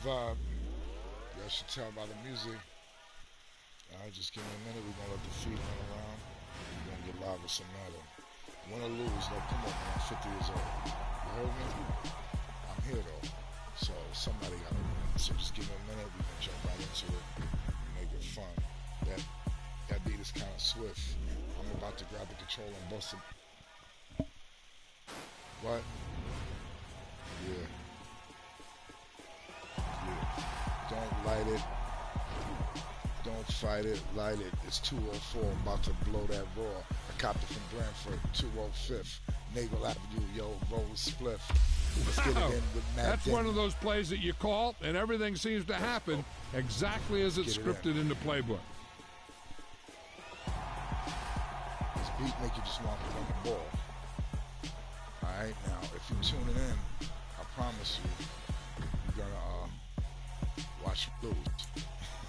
vibe. You guys should tell by the music. Alright, just give me a minute. We're gonna let the feet run around. We're gonna get live with some metal. Win or lose, though, come on, man. I'm 50 years old. You heard me? I'm here, though. So somebody gotta win. So just give me a minute. We're gonna jump right into it and make it fun. That beat is kind of swift. I'm about to grab the control and bust it. What? Yeah. Don't light it. Don't fight it. Light it. It's 204. I'm about to blow that raw. I copped it from Brantford. 205th. Naval Avenue. Yo, roll spliff. Let's get it in with Matt That's Denton. one of those plays that you call, and everything seems to happen exactly as it's scripted in the playbook. This beat make you just want to run the ball. Alright, now, if you're tuning in, I promise you, you're gonna watch me lose.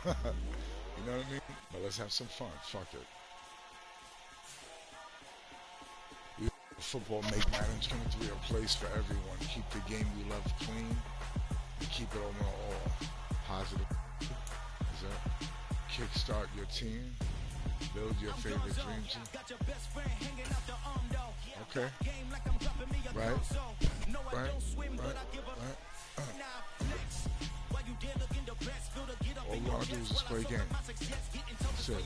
You know what I mean? But let's have some fun. Fuck it. Football make Madden 23 a place for everyone. Keep the game you love clean and keep it open to all. Positive. Is that? Kickstart your team. Build your favorite dream team. Okay. Right. All we want to do is just play a game. That's it.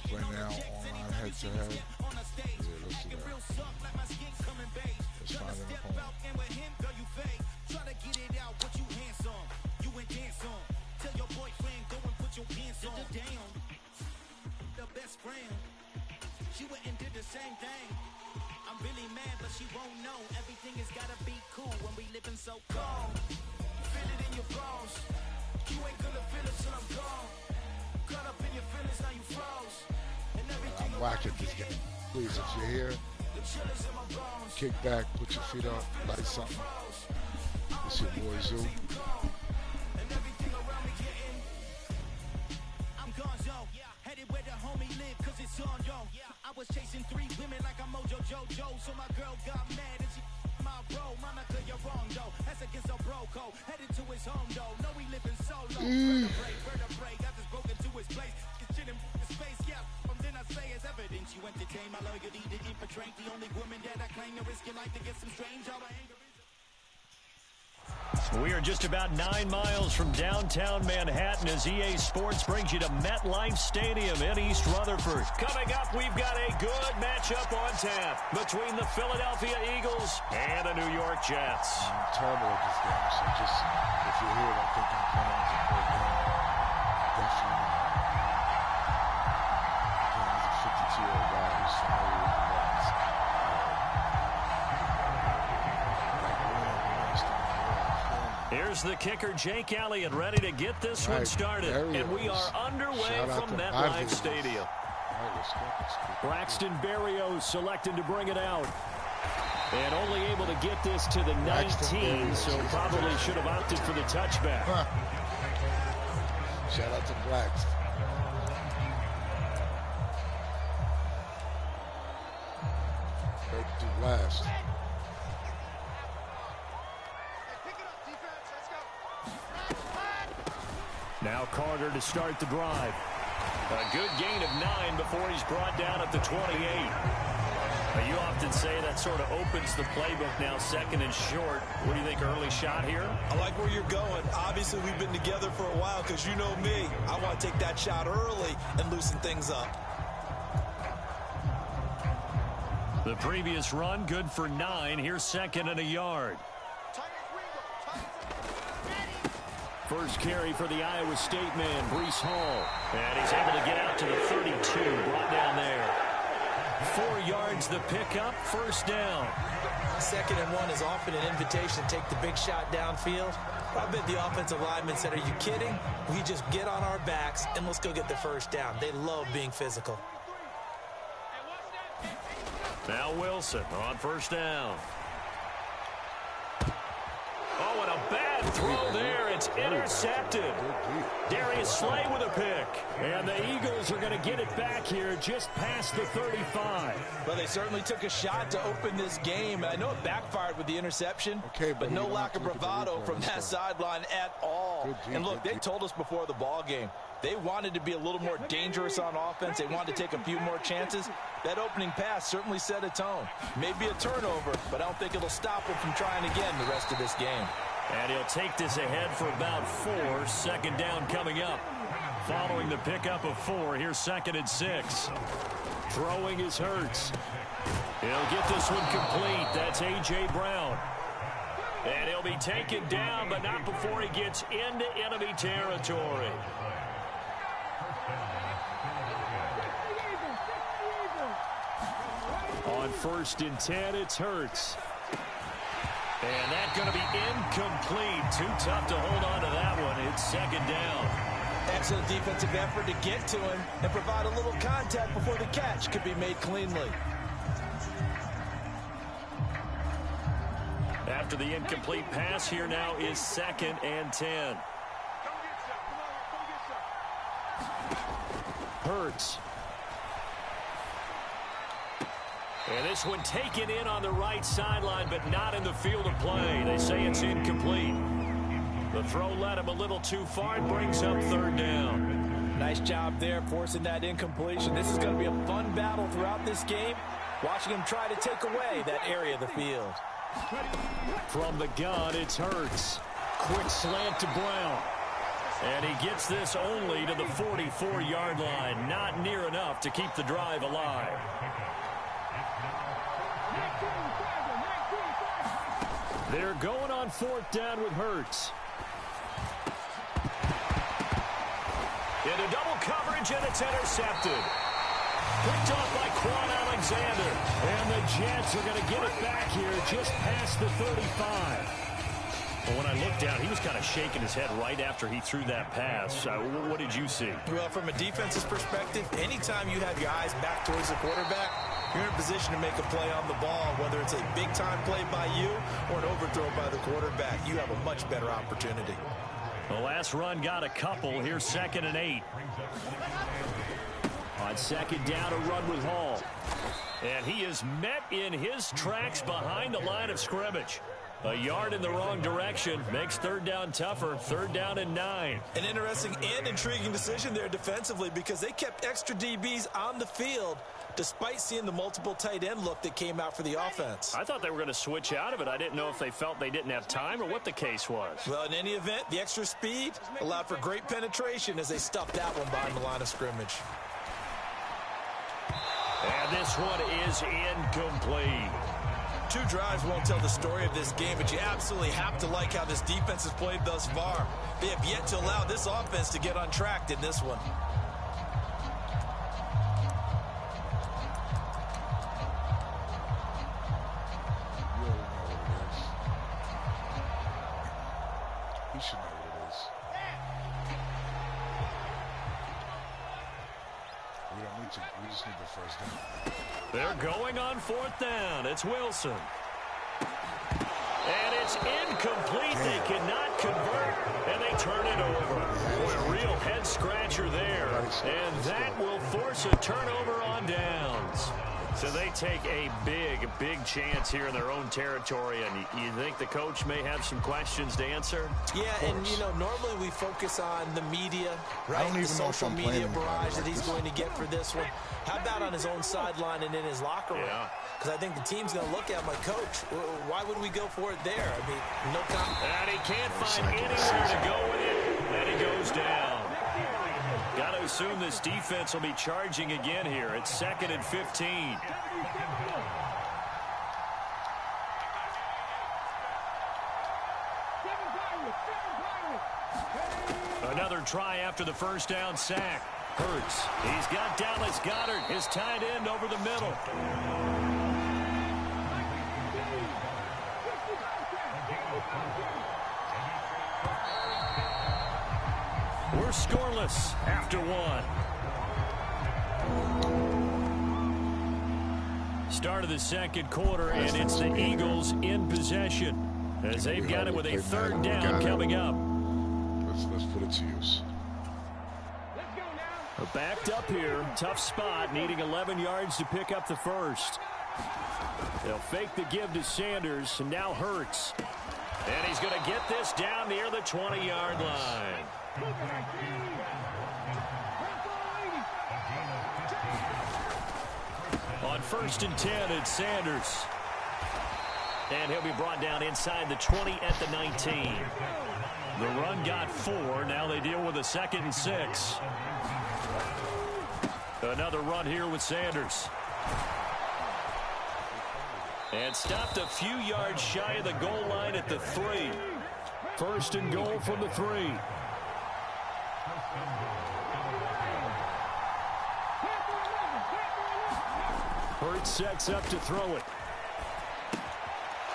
Play now, online, head to head. Yeah, let's do that. Let's find an opponent. She went and did the same thing. I'm really mad, but she won't know. Everything has gotta be cool when we living so cold. Feel it in your bones. You ain't gonna feel it till I'm gone. Caught up in your feelings, now you froze. And everything I'm whack at this game. Please, if you're here, kick back, put your feet up, light something. It's your boy Zoo. I was chasing 3 women like I'm Mojo Jojo, so my girl got mad and she my bro. Monica, you're wrong though. That's against a bro code. Headed to his home though. No, we living solo. Vertebrae. I just broke into his place. It's shit in his face, yeah. From then I say it's evidence you entertain my loyalty to infiltrate the only woman that I claim to risk your life to get some strange all my anger. We are just about 9 miles from downtown Manhattan as EA Sports brings you to MetLife Stadium in East Rutherford. Coming up, we've got a good matchup on tap between the Philadelphia Eagles and the New York Jets. I'm terrible at this game, so just if you're here, don't think I'm playing as a great game. Definitely not. Again, he's a 52-year-old guy who's familiar with the buttons. Here's the kicker, Jake Elliott, ready to get this one started. And we are underway from MetLife Stadium. Braxton Berrios selected to bring it out. And only able to get this to the 19, so probably should have opted for the touchback. Shout out to Braxton. Break to last. Now Carter to start the drive. A good gain of 9 before he's brought down at the 28. You often say that sort of opens the playbook now, second and short. What do you think, early shot here? I like where you're going. Obviously, we've been together for a while because you know me. I want to take that shot early and loosen things up. The previous run, good for 9. Here's second and a yard. First carry for the Iowa State man, Breece Hall. And he's able to get out to the 32, brought down there. 4 yards the pickup, first down. 2nd and 1 is often an invitation to take the big shot downfield. I bet the offensive lineman said, are you kidding? We just get on our backs and let's go get the first down. They love being physical. Now Wilson on first down. Oh, and a bad That throw there, it's intercepted. Darius Slay with a pick. And the Eagles are going to get it back here just past the 35. Well, they certainly took a shot to open this game. I know it backfired with the interception, but no lack of bravado from that sideline at all. And look, they told us before the ball game, they wanted to be a little more dangerous on offense. They wanted to take a few more chances. That opening pass certainly set a tone. Maybe a turnover, but I don't think it'll stop him from trying again the rest of this game. And he'll take this ahead for about 4. Second down coming up. Following the pickup of 4, here's 2nd and 6. Throwing is Hurts. He'll get this one complete. That's A.J. Brown. And he'll be taken down, but not before he gets into enemy territory. On 1st and 10, it's Hurts. And that's going to be incomplete. Too tough to hold on to that one. It's 2nd down. Excellent defensive effort to get to him and provide a little contact before the catch could be made cleanly. After the incomplete pass, here now is 2nd and 10. Hurts. And this one taken in on the right sideline, but not in the field of play. They say it's incomplete. The throw led him a little too far. It brings up 3rd down. Nice job there forcing that incompletion. This is going to be a fun battle throughout this game. Watching him try to take away that area of the field. From the gun, it's Hurts. Quick slant to Brown. And he gets this only to the 44-yard line. Not near enough to keep the drive alive. They're going on 4th down with Hurts. Into double coverage, and it's intercepted. Picked off by Quan Alexander. And the Jets are going to get it back here just past the 35. Well, when I looked down, he was kind of shaking his head right after he threw that pass. What did you see? Well, from a defense's perspective, anytime you have your eyes back towards the quarterback, you're in a position to make a play on the ball, whether it's a big-time play by you or an overthrow by the quarterback. You have a much better opportunity. The last run got a couple. Here's 2nd and 8. On 2nd down, a run with Hall. And he is met in his tracks behind the line of scrimmage. A yard in the wrong direction makes 3rd down tougher. 3rd down and 9. An interesting and intriguing decision there defensively because they kept extra DBs on the field despite seeing the multiple tight end look that came out for the offense. I thought they were going to switch out of it. I didn't know if they felt they didn't have time or what the case was. Well, in any event, the extra speed allowed for great penetration as they stuffed that one behind the line of scrimmage. And this one is incomplete. 2 drives won't tell the story of this game, but you absolutely have to like how this defense has played thus far. They have yet to allow this offense to get untracked in this one. He should know what it is. We don't need to. We just need the 1st down. They're going on 4th down. It's Wilson. And it's incomplete. They cannot convert, and they turn it over. Boy, a real head-scratcher there. And that will force a turnover on downs. So they take a big chance here in their own territory, and you think the coach may have some questions to answer? Yeah, and, you know, normally we focus on the media, right? The social media barrage that he's going to get for this one. How about on his own sideline and in his locker room? Because I think the team's going to look at him like, Coach, why would we go for it there? I mean, no comment. And he can't find anywhere to go with it, and he goes down. Got to assume this defense will be charging again here. It's 2nd and 15. Another try after the 1st down sack. Hurts. He's got Dallas Goedert, his tight end, over the middle. We're scoreless after 1. Start of the 2nd quarter, and it's the Eagles in possession. as they've got it with a third down coming up. Let's put it to use. Backed up here, tough spot, needing 11 yards to pick up the first. They'll fake the give to Sanders, and now Hurts. And he's going to get this down near the 20-yard line. On 1st and 10, it's Sanders. And he'll be brought down inside the 20 at the 19. The run got 4. Now they deal with a 2nd and 6. Another run here with Sanders. And stopped a few yards shy of the goal line at the 3. 1st and goal from the 3. Hurts sets up to throw it.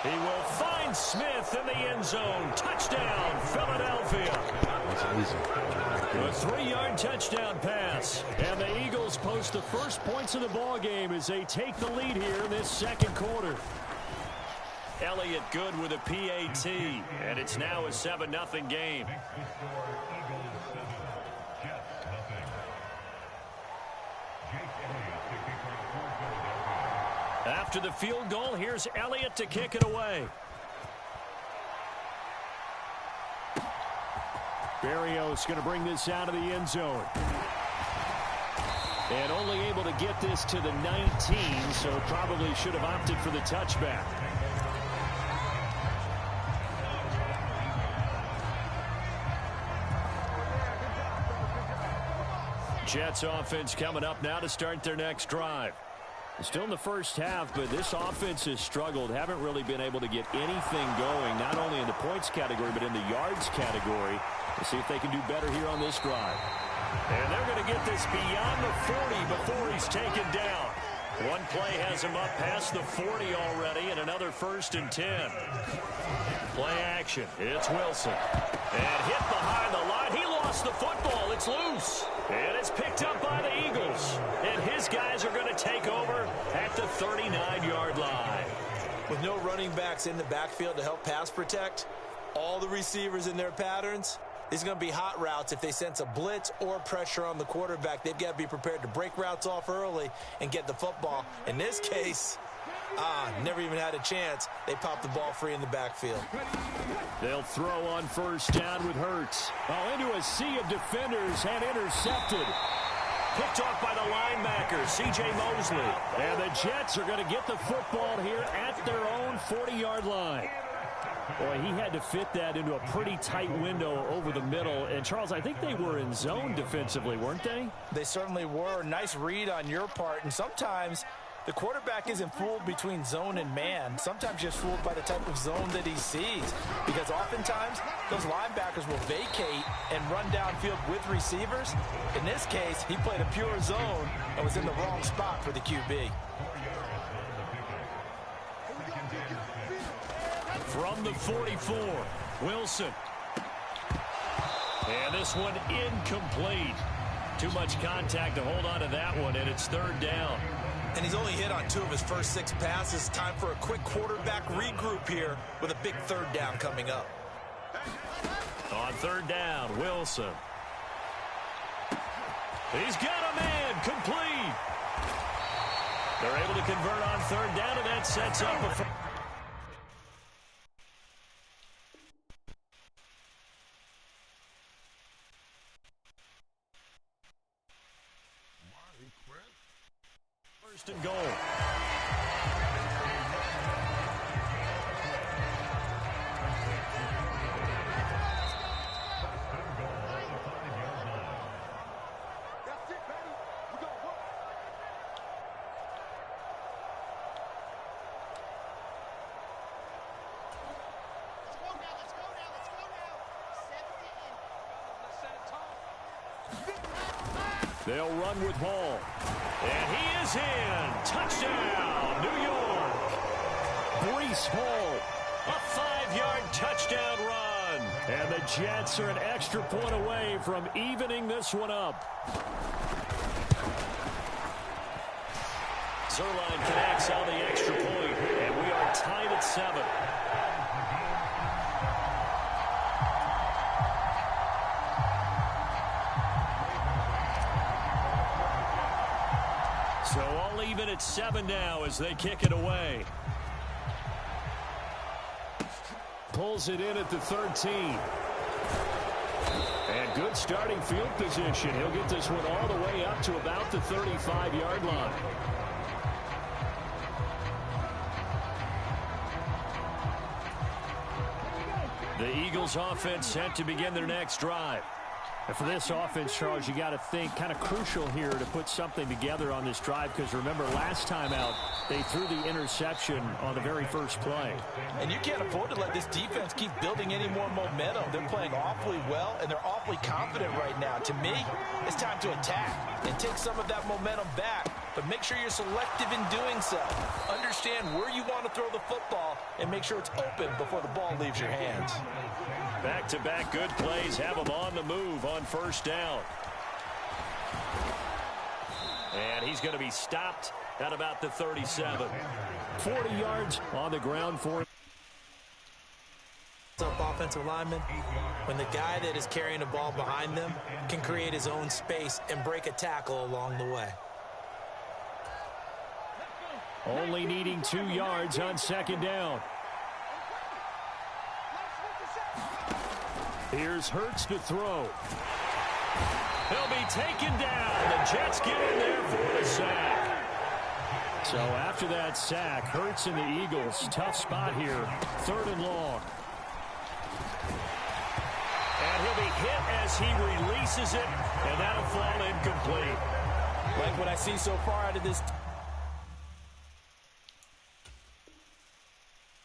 He will find Smith in the end zone. Touchdown, Philadelphia. That's easy. A 3-yard touchdown pass. And the Eagles post the first points of the ball game as they take the lead here in this second quarter. Elliott good with a PAT. And it's now a 7-0 game. After the field goal, here's Elliott to kick it away. Berrios going to bring this out of the end zone. And only able to get this to the 19, so probably should have opted for the touchback. Jets offense coming up now to start their next drive. Still in the first half, but this offense has struggled. Haven't really been able to get anything going, not only in the points category, but in the yards category. We'll see if they can do better here on this drive. And they're going to get this beyond the 40 before he's taken down. One play has him up past the 40 already, and another 1st and 10. Play action. It's Wilson. And hit behind the line. He lost the football. It's loose. And it's picked up by the Eagles. And his guys are going to take over at the 39-yard line. With no running backs in the backfield to help pass protect, all the receivers in their patterns, these are going to be hot routes. If they sense a blitz or pressure on the quarterback, they've got to be prepared to break routes off early and get the football. In this case, never even had a chance. They popped the ball free in the backfield. They'll throw on 1st down with Hurts. Into a sea of defenders and intercepted. Picked off by the linebacker, C.J. Mosley. And the Jets are going to get the football here at their own 40-yard line. Boy, he had to fit that into a pretty tight window over the middle. And, Charles, I think they were in zone defensively, weren't they? They certainly were. Nice read on your part. And sometimes the quarterback isn't fooled between zone and man. Sometimes just fooled by the type of zone that he sees. Because oftentimes, those linebackers will vacate and run downfield with receivers. In this case, he played a pure zone and was in the wrong spot for the QB. From the 44, Wilson. And this one incomplete. Too much contact to hold on to that one, and it's 3rd down. And he's only hit on 2 of his first 6 passes. Time for a quick quarterback regroup here with a big 3rd down coming up. On 3rd down, Wilson. He's got a man, complete. They're able to convert on 3rd down, and that sets up a... First and goal. They'll run with Hall. And he is in. Touchdown, New York. Breece Hall, a 5-yard touchdown run. And the Jets are an extra point away from evening this one up. Zuerlein connects on the extra point, and we are tied at 7. So all even at 7 now as they kick it away. Pulls it in at the 13. And good starting field position. He'll get this one all the way up to about the 35-yard line. The Eagles offense set to begin their next drive. And for this offense, Charles, you got to think kind of crucial here to put something together on this drive, because remember last time out they threw the interception on the very first play. And you can't afford to let this defense keep building any more momentum. They're playing awfully well, and they're awfully confident right now. To me, it's time to attack and take some of that momentum back, but make sure you're selective in doing so. Understand where you want to throw the football and make sure it's open before the ball leaves your hands. Back-to-back good plays have them on the move on first down. And he's going to be stopped at about the 37. 40 yards on the ground for him. Offensive lineman, when the guy that is carrying the ball behind them can create his own space and break a tackle along the way. Only needing 2 yards on second down. Here's Hurts to throw. He'll be taken down. The Jets get in there for the sack. So after that sack, Hurts and the Eagles, tough spot here. 3rd and long. And he'll be hit as he releases it, and that'll fall incomplete. Like what I see so far out of this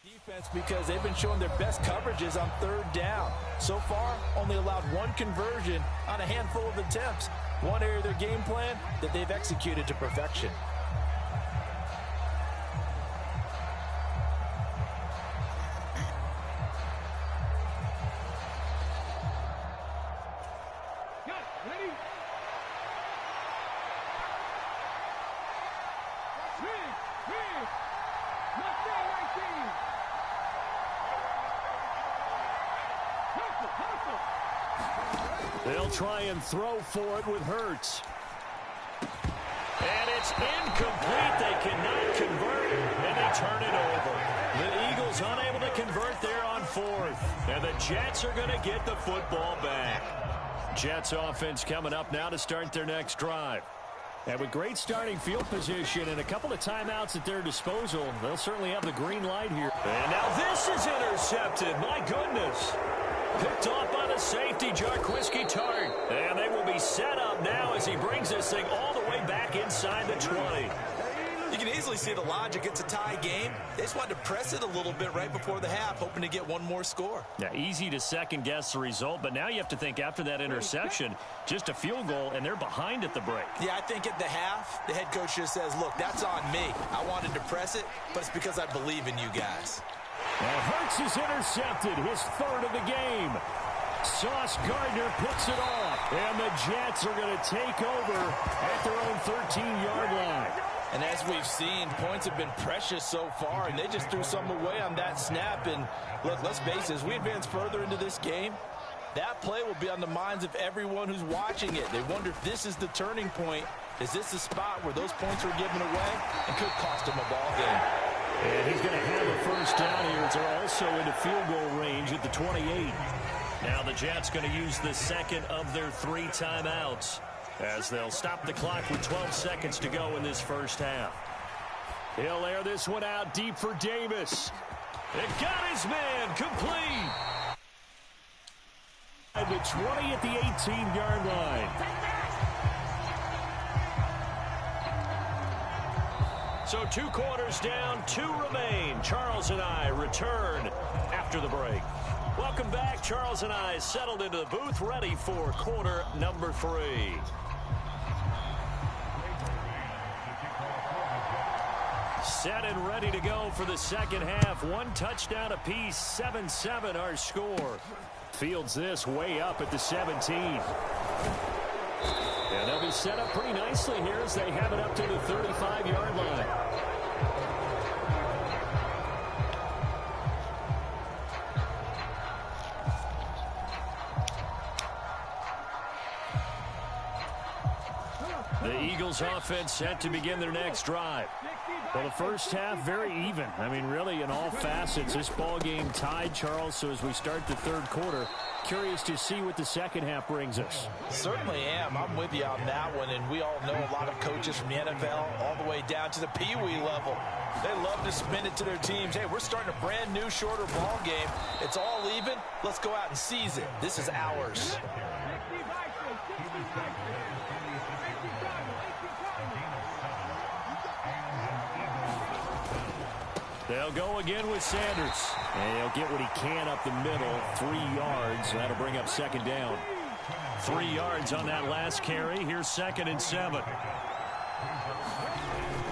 defense, because they've been showing their best coverages on 3rd down. So far, only allowed 1 conversion on a handful of attempts. One area of their game plan that they've executed to perfection. They'll try and throw for it with Hurts. And it's incomplete. They cannot convert, and they turn it over. The Eagles unable to convert there on 4th. And the Jets are going to get the football back. Jets offense coming up now to start their next drive. And with great starting field position and a couple of timeouts at their disposal, they'll certainly have the green light here. And now this is intercepted. My goodness. Picked off by the safety, Jarquiski Tart. And they will be set up now as he brings this thing all the way back inside the 20. You can easily see the logic. It's a tie game. They just wanted to press it a little bit right before the half, hoping to get one more score. Yeah, easy to second-guess the result, but now you have to think after that interception, just a field goal, and they're behind at the break. Yeah, I think at the half, the head coach just says, look, that's on me. I wanted to press it, but it's because I believe in you guys. And Hurts is intercepted, his 3rd of the game. Sauce Gardner picks it off, and the Jets are going to take over at their own 13-yard line. And as we've seen, points have been precious so far, and they just threw some away on that snap. And look, let's face it, as we advance further into this game, that play will be on the minds of everyone who's watching it. They wonder if this is the turning point. Is this the spot where those points are given away and could cost them a ball game? And he's going to have a first down here. They're also into field goal range at the 28. Now the Jets going to use the second of their 3 timeouts as they'll stop the clock with 12 seconds to go in this first half. He'll air this one out deep for Davis. It got his man complete. At the 20 at the 18-yard line. So 2 quarters down, 2 remain. Charles and I return after the break. Welcome back. Charles and I settled into the booth, ready for quarter number 3. Set and ready to go for the second half. 1 touchdown apiece, 7-7 our score. Fields this way up at the 17. And they'll be set up pretty nicely here as they have it up to the 35-yard line. The Eagles offense set to begin their next drive. Well, the first half, very even. I mean, really, in all facets, this ball game tied, Charles. So as we start the third quarter, curious to see what the second half brings us. Certainly am. I'm with you on that one. And we all know a lot of coaches from the NFL all the way down to the Pee Wee level. They love to spin it to their teams. Hey, we're starting a brand new, shorter ball game. It's all even. Let's go out and seize it. This is ours. They'll go again with Sanders. And he'll get what he can up the middle. 3 yards. That'll bring up second down. 3 yards on that last carry. Here's 2nd and 7.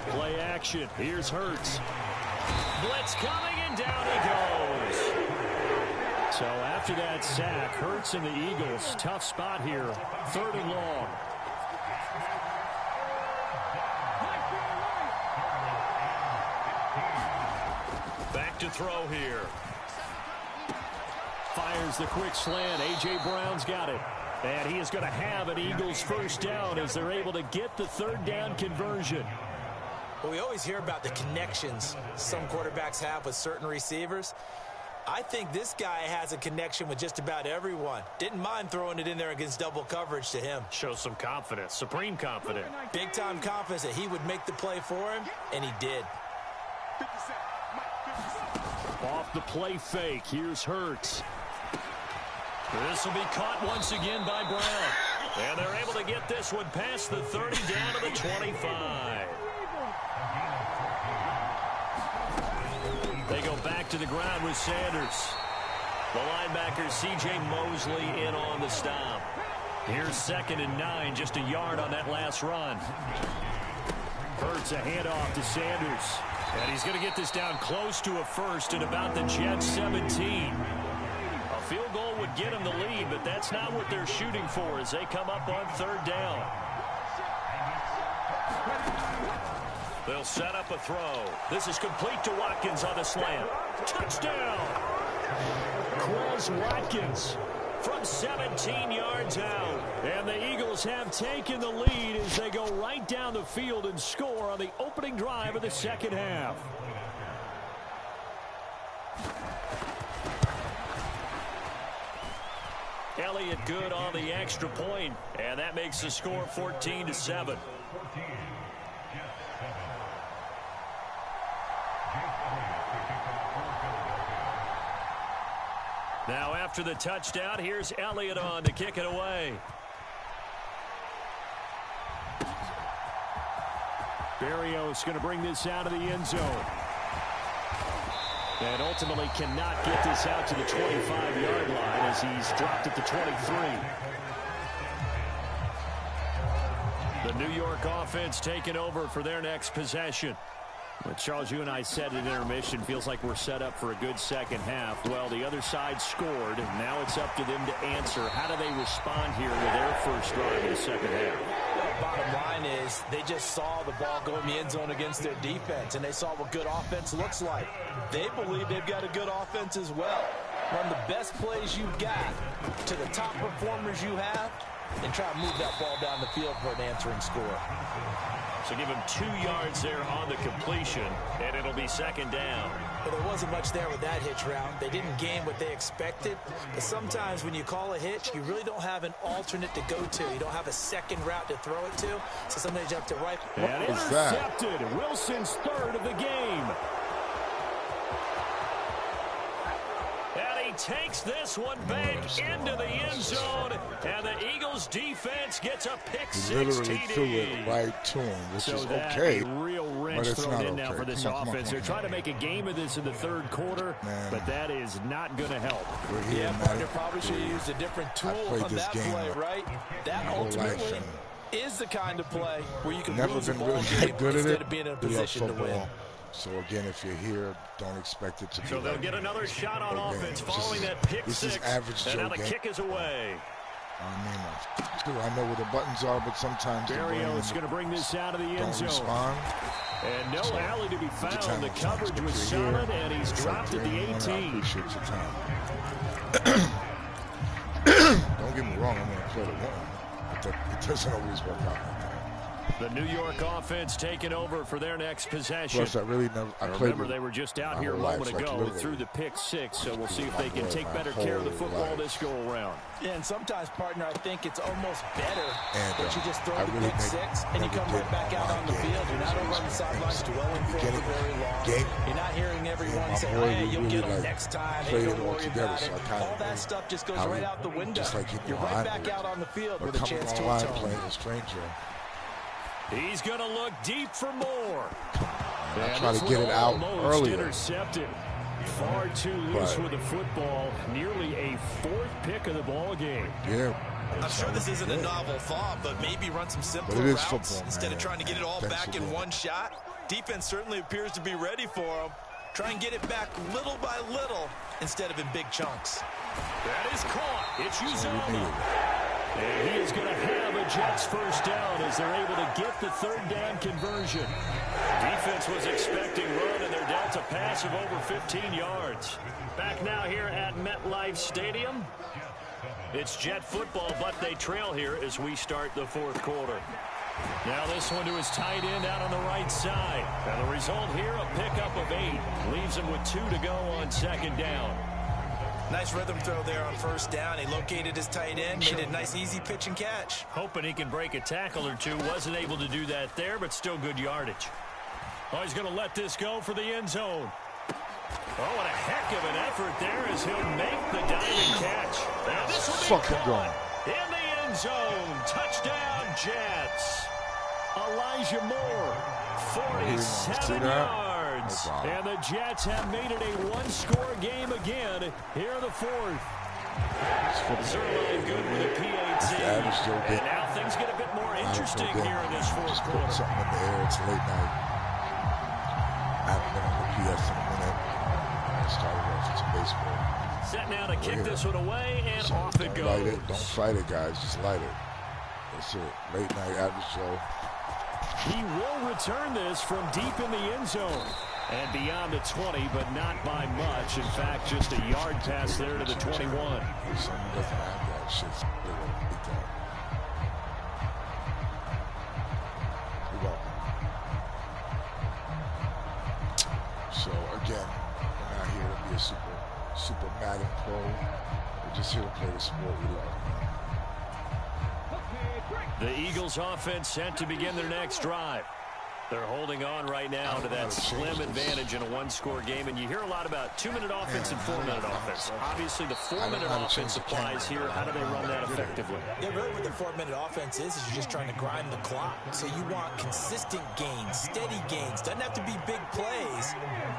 Play action. Here's Hurts. Blitz coming, and down he goes. So after that sack, Hurts and the Eagles, tough spot here. 3rd and long. Back to throw here. Fires the quick slant. A.J. Brown's got it. And he is going to have an Eagles first down as they're able to get the 3rd down conversion. Well, we always hear about the connections some quarterbacks have with certain receivers. I think this guy has a connection with just about everyone. Didn't mind throwing it in there against double coverage to him. Shows some confidence, supreme confidence. Big-time confidence that he would make the play for him, and he did. Off the play fake, here's Hurts. This will be caught once again by Brown. And they're able to get this one past the 30 down to the 25. They go back to the ground with Sanders. The linebacker C.J. Mosley in on the stop. Here's 2nd and 9, just a yard on that last run. Hurts a handoff to Sanders. And he's going to get this down close to a first at about the Jets 17. A field goal would get him the lead, but that's not what they're shooting for as they come up on 3rd down. They'll set up a throw. This is complete to Watkins on the slant. Touchdown! Quez Watkins from 17 yards out. And the Eagles have taken the lead as they go right down the field and score on the opening drive of the second half. Elliott good on the extra point, and that makes the score 14-7. Now after the touchdown, here's Elliott on to kick it away. Berrios going to bring this out of the end zone. And ultimately cannot get this out to the 25-yard line as he's dropped at the 23. The New York offense taking over for their next possession. Well, Charles, you and I said at intermission, feels like we're set up for a good second half. Well, the other side scored. Now it's up to them to answer. How do they respond here with their first drive in the second half? Bottom line is they just saw the ball go in the end zone against their defense, and they saw what good offense looks like. They believe they've got a good offense as well. Run the best plays you've got to the top performers you have and try to move that ball down the field for an answering score. So give him 2 yards there on the completion, and it'll be second down. But there wasn't much there with that hitch route. They didn't gain what they expected. But sometimes when you call a hitch, you really don't have an alternate to go to. You don't have a second route to throw it to. So sometimes you have to right. And intercepted. Wilson's 3rd of the game. And he takes this one back into the end zone. And the Eagles defense gets a pick six literally TD. threw it right to him, which so is okay. A real wrench thrown in now for this offense. They're trying to make a game of this in the third quarter, but that is not going to help. Yeah, partner probably should have used a different tool on that play, right? That ultimately is the kind of play where you can lose a ball game instead of being in a position to win. So, again, if you're here, don't expect it to be. So they'll get another shot on offense following that pick six. And now the kick is away. I know where the buttons are, but sometimes Berrios going to bring this out of the end zone. Respond. And no alley to be found. The coverage was solid, and he's dropped at the 18. I appreciate your time. Don't get me wrong, I'm going to play the one. But it doesn't always work out like that. The New York offense taking over for their next possession. Plus, remember, they were just out here a moment ago through the pick 6, so we'll see if they can take better care of the football this go-around. Yeah, and sometimes, partner, I think it's almost better that you just throw the pick 6 and you come right back out on the field. You're not over on the sidelines dwelling for very long. You're not hearing everyone say, oh, yeah, you'll get them next time. Hey, don't worry about it. All that stuff just goes right out the window. You're right back out on the field with a chance to atone. He's going to look deep for more. I try to get it out earlier. Intercepted. Far too loose with the football. Nearly a 4th pick of the ball game. Yeah. I'm sure this isn't a novel thought, but maybe run some simpler routes instead of trying to get it all back in one shot. Defense certainly appears to be ready for him. Try and get it back little by little instead of in big chunks. That is caught. It's Uzomah. And he is going to have a Jets first down as they're able to get the 3rd down conversion. Defense was expecting run, and they're down to pass of over 15 yards. Back now here at MetLife Stadium. It's Jet football, but they trail here as we start the 4th quarter. Now this one to his tight end out on the right side. And the result here, a pickup of 8. Leaves him with 2 to go on 2nd down. Nice rhythm throw there on 1st down. He located his tight end, made a nice easy pitch and catch. Hoping he can break a tackle or two. Wasn't able to do that there, but still good yardage. Oh, he's going to let this go for the end zone. Oh, what a heck of an effort there as he'll make the diving catch. Now this will be caught in the end zone. Touchdown, Jets. Elijah Moore, 47 yards. And the Jets have made it a 1-score game again here in the 4th. Zerline good with a PAT. And now things get a bit more interesting here in this 4th quarter. Something in the air. It's late night. I haven't been on the PS in a minute. I started off with some baseball. Set now to kick this one away, and so off it goes. Light it. Don't fight it, guys. Just light it. That's it. Late night average show. He will return this from deep in the end zone. And beyond the 20, but not by much. In fact, just a yard pass there to the 21. Someone doesn't have that shit. They won't beat that. You're welcome. So, again, we're not here to be a super Madden pro. We're just here to play the sport we love. The Eagles offense set to begin their next drive. They're holding on right now to that slim advantage in a 1-score game. And you hear a lot about 2-minute offense and 4-minute offense. Obviously, the 4-minute offense applies here. How do they run that effectively? Yeah, really what the 4-minute offense is you're just trying to grind the clock. So you want consistent gains, steady gains. Doesn't have to be big plays,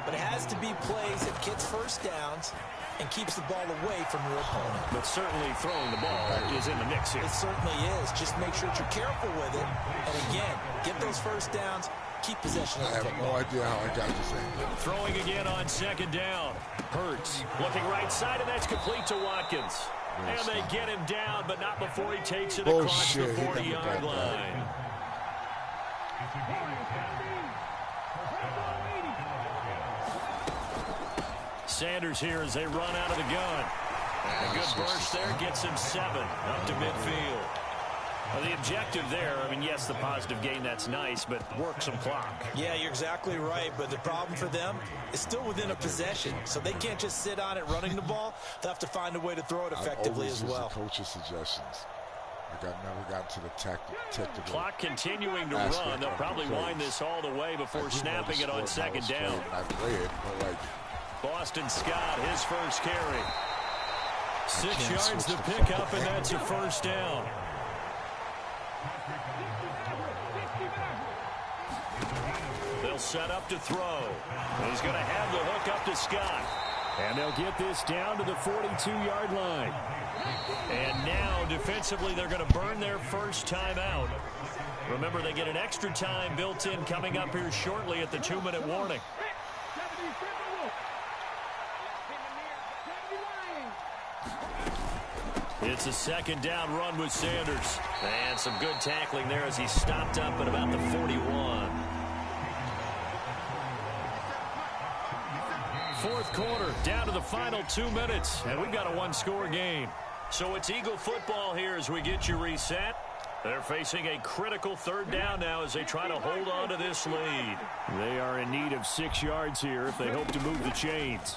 but it has to be plays that gets first downs and keeps the ball away from your opponent. But certainly throwing the ball is in the mix here. It certainly is. Just make sure that you're careful with it. And again, get those first downs, keep possession of the football. I have no idea how I got this thing. Throwing again on 2nd down. Hurts looking right side, and that's complete to Watkins. And they get him down, but not before he takes it across the 40-yard line. Sanders here as they run out of the gun. And a good burst there gets him 7 up to midfield. Well, the objective there, I mean, yes, the positive gain, that's nice, but work some clock. Yeah, you're exactly right, but the problem for them is still within a possession, so they can't just sit on it running the ball. They'll have to find a way to throw it effectively as well. The coach's suggestions. I never got to the technical. Clock continuing to run. They'll probably wind this all the way before snapping it on 2nd down. I play it, but like Boston Scott, his first carry. 6 yards to pick up, and that's a first down. They'll set up to throw. He's going to have the hook up to Scott. And they'll get this down to the 42-yard line. And now, defensively, they're going to burn their first timeout. Remember, they get an extra time built in coming up here shortly at the 2-minute warning. It's a 2nd down run with Sanders. And some good tackling there as he stopped up at about the 41. 4th quarter, down to the final 2 minutes, and we've got a 1-score game. So it's Eagle football here as we get you reset. They're facing a critical third down now as they try to hold on to this lead. They are in need of 6 yards here if they hope to move the chains.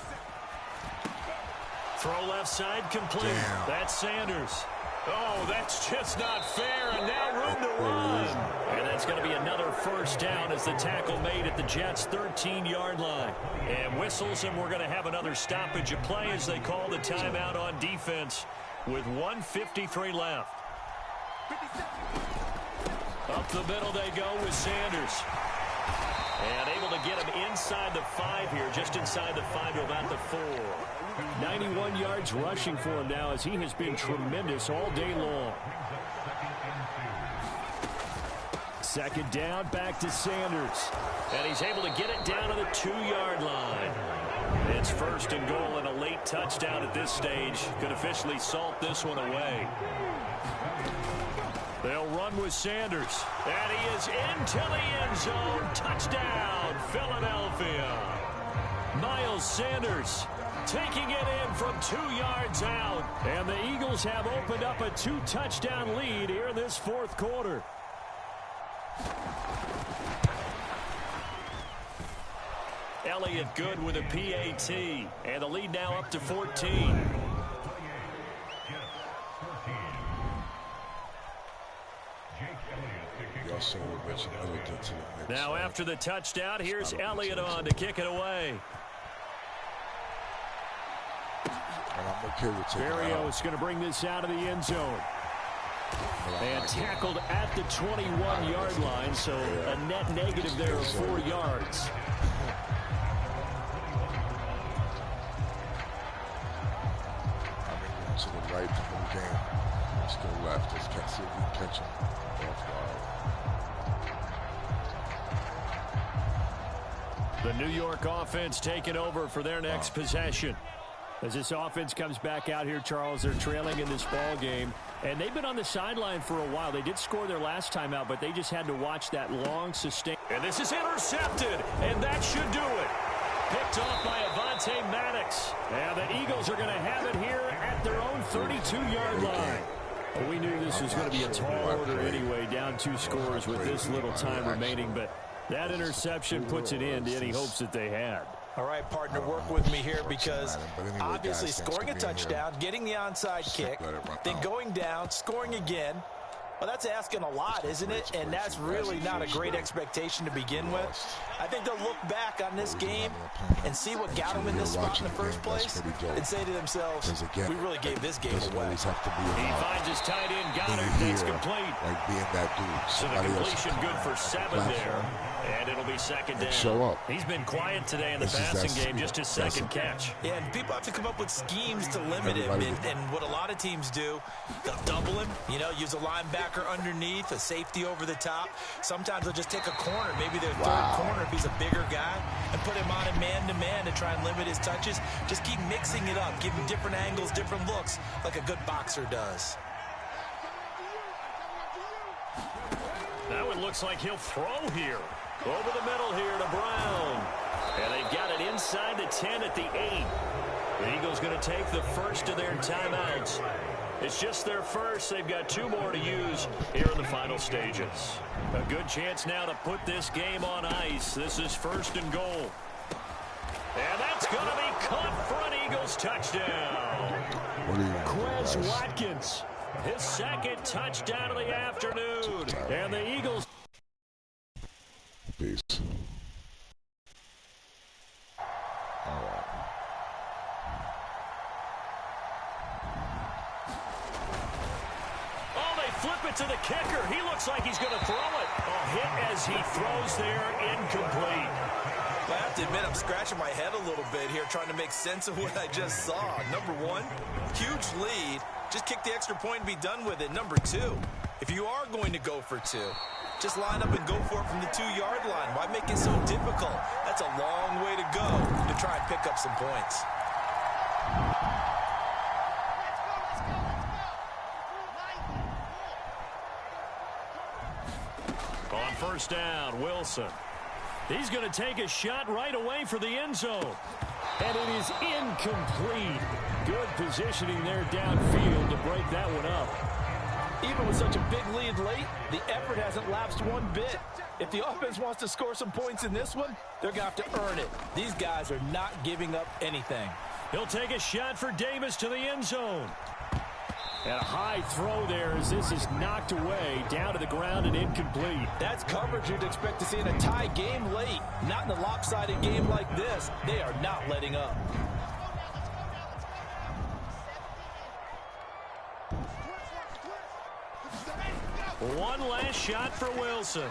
Throw left side complete. Damn. That's Sanders. Oh, that's just not fair, and now room to run. And that's going to be another first down as the tackle made at the Jets' 13-yard line. And whistles, and we're going to have another stoppage of play as they call the timeout on defense with 1:53 left. Up the middle they go with Sanders. And able to get him inside the 5 here, just inside the 5 to about the 4. 91 yards rushing for him now as he has been tremendous all day long. Second down, back to Sanders. And he's able to get it down to the 2-yard line. It's first and goal and a late touchdown at this stage. Could officially salt this one away. They'll run with Sanders. And he is into the end zone. Touchdown, Philadelphia. Miles Sanders taking it in from 2 yards out. And the Eagles have opened up a 2-touchdown lead here in this fourth quarter. Elliott good with a PAT. And the lead now up to 14. Now after the touchdown, here's Elliott on to kick it away. Barrio is going to bring this out of the end zone. And tackled at the 21-yard line, so a net negative there of 4 yards. To the right the whole game. Let's go left. Let's see if we can catch him off guard. The New York offense taking over for their next possession. As this offense comes back out here, Charles, they're trailing in this ball game. And they've been on the sideline for a while. They did score their last time out, but they just had to watch that long sustain. And this is intercepted, and that should do it. Picked off by Avonte Maddox. And the Eagles are going to have it here at their own 32-yard line. Well, we knew this was going to be a tall order anyway, down 2 scores with this little time remaining. But that interception puts an end to any hopes that they had. All right, partner, work with me here because obviously scoring a touchdown, getting the onside kick, then going down, scoring again. Well, that's asking a lot, isn't it? And that's really not a great expectation to begin with. I think they'll look back on this game and see what got them in this spot in the first place and say to themselves, we really gave this game away. He finds his tight end, Goddard, that's complete. Like being that dude. So the completion good for 7 there. And it'll be second down. Show up. He's been quiet today in the passing game, just his second catch. Yeah, and people have to come up with schemes to limit him. And what a lot of teams do, they'll double him, you know, use a linebacker underneath, a safety over the top. Sometimes they'll just take a corner, maybe their third corner if he's a bigger guy, and put him on a man-to-man to try and limit his touches. Just keep mixing it up, give him different angles, different looks, like a good boxer does. Now it looks like he'll throw here. Over the middle here to Brown. And they've got it inside the 10 at the 8. The Eagles going to take the first of their timeouts. It's just their first. They've got 2 more to use here in the final stages. A good chance now to put this game on ice. This is first and goal. And that's going to be caught for an Eagles touchdown. Quez Watkins, his second touchdown of the afternoon. And the Eagles... Peace. All right. Oh, they flip it to the kicker. He looks like he's going to throw it. A hit as he throws there, incomplete. I have to admit, I'm scratching my head a little bit here, trying to make sense of what I just saw. Number 1, huge lead. Just kick the extra point and be done with it. Number 2, if you are going to go for 2, just line up and go for it from the 2-yard line. Why make it so difficult? That's a long way to go to try and pick up some points. On first down, Wilson. He's going to take a shot right away for the end zone. And it is incomplete. Good positioning there downfield to break that one up. Even with such a big lead late, the effort hasn't lapsed one bit. If the offense wants to score some points in this one, they're going to have to earn it. These guys are not giving up anything. He'll take a shot for Davis to the end zone. And a high throw there as this is knocked away, down to the ground and incomplete. That's coverage you'd expect to see in a tie game late. Not in a lopsided game like this. They are not letting up. One last shot for Wilson.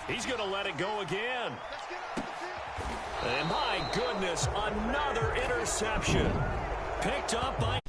He's going to let it go again. And my goodness, another interception. Picked up by